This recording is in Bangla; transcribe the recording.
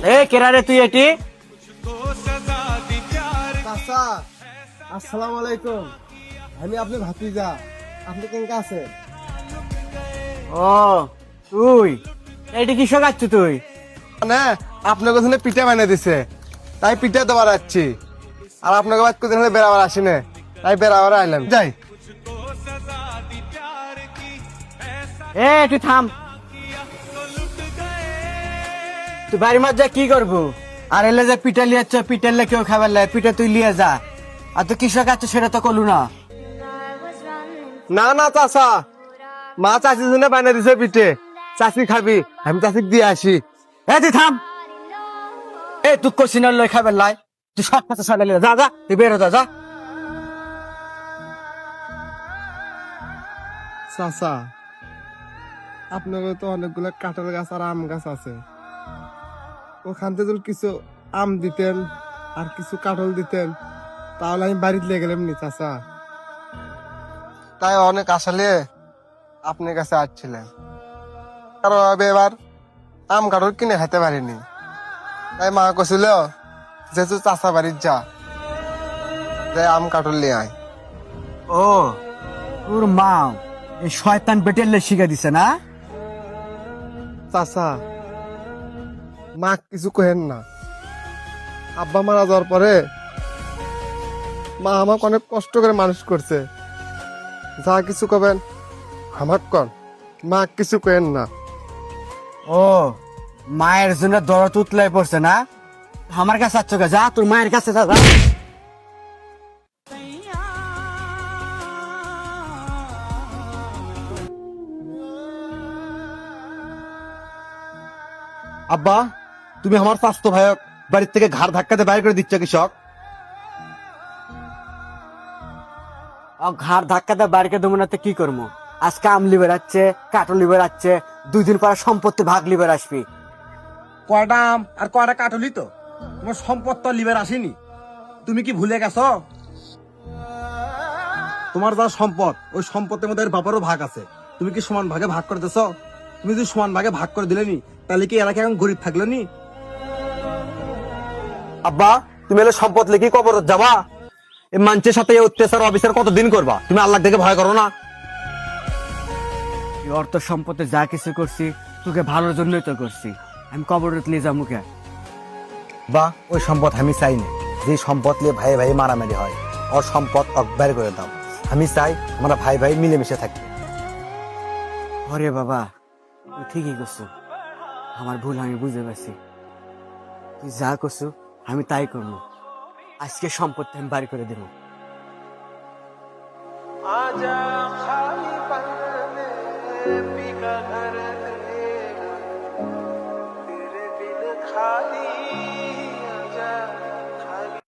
এ কেরা রে তুই এটি? চাচা আসসালামু আলাইকুম। আমি আপনার ভাতিজা, আপনি কেমন আছেন? ও তুই এটি কি শোকাচ্ছ তুই? মানে আপনার কাছে পিঠা বানিয়ে দিছে, তাই পিঠা দেওয়ার আসছি। আর আপনাকে বাদ কোথায় হলে বেড়াবার আসি না, তাই বেড়াবার আইলাম। যাই এ তুই থাম, তুই বাড়ির মাঝে যা কি করবো? আর এলে যে পিঠা লিয়াচ্ছ, পিঠা এলে কেউ খাবার লাই, পিঠা তুই লিয়ে যা। আর তুই কি শোকাচ্ছ সেটা তো করলু না। না না চাচা, মা চাচির জন্য বানিয়ে দিছে পিঠে, চাচি খাবি, আমি চাচিক দিয়ে আসি। এ তুই থাম, এ তুই কষিনার লই খাবার লাই, তুই সব কথা সরালি যা যা, তুই বেরো যা। চাচা আপনার তো অনেকগুলো কাঁঠাল গাছ আর আম গাছ আছে, ওখান থেকে যদি কিছু আম দিতেন আর কিছু কাঁঠাল দিতেন তাহলে আমি বাড়িতে লেগে গেলাম নি চাচা। তাই অনেক আশালে আপনার কাছে আসছিলেন, কারণ এবার আম কাঁঠাল কিনে খাইতে পারিনি। তাই মা কছিল যে তুই চাচা বাড়ির যা, যে আম কাঁঠাল নিয়ে আয়। ও তোর মা এই শয়তান বেটেলে শিখে দিছে না? চাচা মা কিছু কহেন না, আব্বা মারা যাওয়ার পরে মা আমাকে অনেক কষ্ট করে মানুষ করছে। যা কিছু কবেন আমার কন, মা কিছু কহেন না। ও মায়ের জন্য দরদ উতলাই পড়ছে না? আমার কাছে আচ্ছ যা, তোর মায়ের কাছে যা যা। আব্বা, তুমি আমার স্বাস্থ্য ভাইক বাড়ির থেকে ঘাড় ধাক্কাতে বাইরে করে দিচ্ছ কৃষক। ঘাড় ধাক্কাতে বাড়িকে দেবো না তো কি করবো? আজকে আম লিবে যাচ্ছে, কাঠল লিবে যাচ্ছে, 2 দিন পরে সম্পত্তি ভাগ লিবে আসবি। কয়টা আম আর কয়টা কাটলি তো তোমার সম্পদ তো লিবার আসেনি। তুমি কি ভুলে গেছো? তোমার যা সম্পদ, ওই সম্পদের মধ্যে এর বাবারও ভাগ আছে। তুমি কি সমান ভাগে ভাগ করে দিছো? তুমি যদি সমান ভাগে ভাগ করে দিলে নি, তাহলে কি এলাকায় এখন গরিব থাকলো নি? আব্বা, তুমি এলে সম্পদ লেখি কবর যাবা? এই মানুষের সাথে এই অত্যাচার অবিচার কতদিন করবা? তুমি আল্লাহ থেকে ভয় করো না? এই অর্থ সম্পত্তি যা কিছু করছি তোকে ভালোর জন্যই তো করছি। আমি কবরে তুলে যা মুখে। বা ওই সম্পদ আমি চাই না, যে সম্পদ নিয়ে ভাই ভাই মারামারি হয়, ওর সম্পদ অকবার করে দাও। আমি চাই আমরা ভাই ভাই মিলেমিশে থাকি। ওরে বাবা, তুই ঠিকই করছো, আমার ভুল আমি বুঝতে পারছি। তুই যা করছো আমি তাই করবো। আজকে সম্পত্তি আমি বাড়ি করে দেবো। आजा खाली पल में